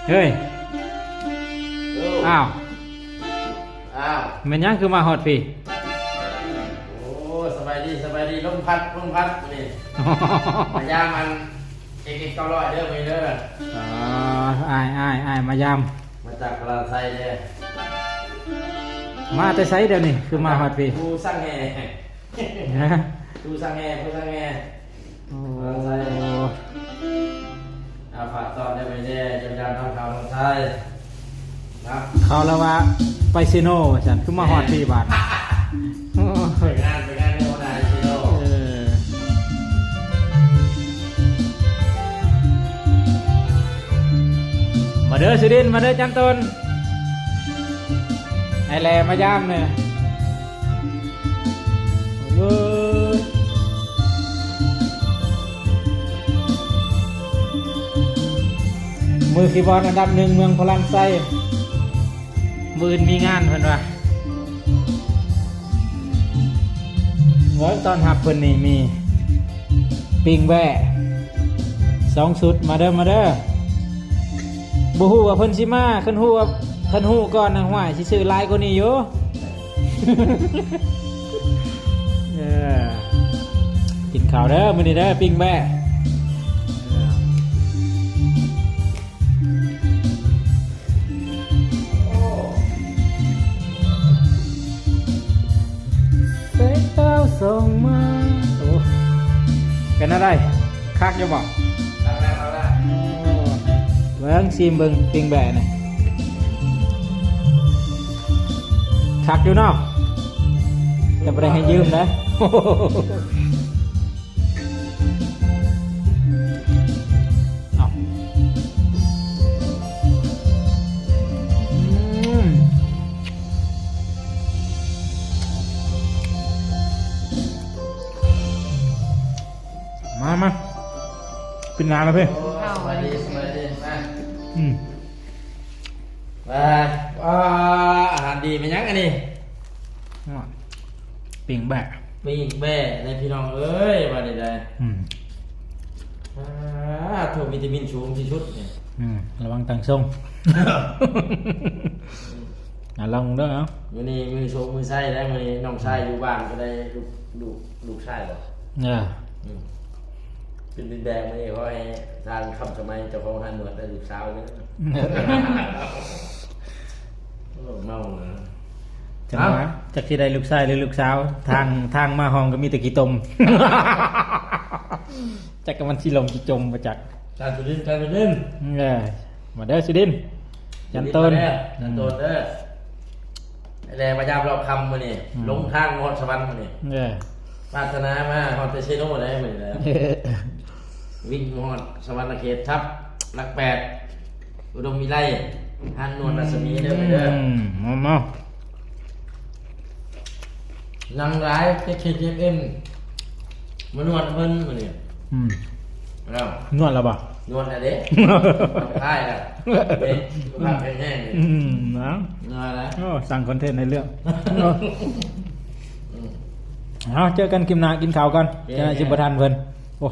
เฮ้ย อ้า อ้าว อ้าว มันยังคือมาฮอดพี่ โอ้สบายดีลมพัดนี่พยายามมันเอก900เด้อไปเด้อ อ๋ออ้ายมายาม มาจากพลาไซเด้อ มาแต่ไสเดี๋ยวนี้คือมาฮอดพี่ ผู้สร้างแห่ นะ ผู้สร้างแห่ โอ้ อาฝากตอนได้ไปเด้อยามทำข่าวทางไทยนะ เขาแล้วว่าไปซิโนว่าซั่นคือมาฮอดพี่บาดโอ้ ไป ย งานในวันไหนชิโร่ เออมาเด้อสุดินทร์มาเด้อจันตนไอแลมายามเนี่ยเว้ยมือคีย์บอร์ดอันดับ1เมืองพลังไส้มืออื่นมีงานเพิ่นว่าเงินตอนหับเพิ่นนี่มีปิงแว่2ชุดมาเด้อบ่ฮู้ว่าเพิ่นสิมาคันฮู้ว่าเพิ่นฮู้ก่อนนะห้วยสิซื้อหลายกว่านี้อยู่ เออกินข้าวเด้อมื้อนี้เด้อปิ้งแบ่เสกเต้าส่งมาโอ้เป็นอะไรคักอยู่บ่ ตั้งแล้ว เบิ่งซิมเบิ่งปิ้งแบ่นี่คักอยู่เนาะจะบ่ได้ให้ยืมนะ เอามาเป็นงานแล้วเพ่ สบายดีนะ อืม มาอาหารดีเป็นยังอันนี้ ปิ้งแบะ ปิ้งแบ่ในพี่น้องเอ้ยมาได้ อืม ถูกวิตามินสูงที่สุดเนี่ย ระวังตังส่ง ลองด้วยเนาะ มือนี้มือโชว์มือไส้ได้มือนี้น้องชายอยู่บ้านก็ได้ลูกชายหรอ เนี่ย เป็นดินแดงมือนี้เขาให้ทางคำสมัยเจ้าของหันหนวดได้ลูกสาวเลยเมาเนาะ จังหวะจากที่ได้ลูกชายหรือลูกสาวทางมาห้องก็มีแต่กี่ตม จากกันมันสิลมกี่จมมาจาก การสุดิน เนี่ยมาเด้อสุดินจันต้น เด้อไอ้แรงพยายามเราคำมือนี่ลงทางมอดสวรรค์มือนี่ เนี่ย ปรารถนามาฮอดเตเชโน่ได้เหมือนแล้ววิ่งมอดสวรรค์เขตทับหลัก8อุดมวิไลหันนวลรัศมีเด้อไปเด้อ มา นางร้ายKKM มานวดเพิ่นมือนี่แล้ว นวดแล้วป่ะ นวดอะไรเด้ค่ายแล้วเป็นภาพแห้งๆ นะ นวดแล้ว โอ้สั่งคอนเทนต์ในเรื่อง เอาเจอกันกินนากินข้าวกันจะจิบประทานเพิ่นโอ้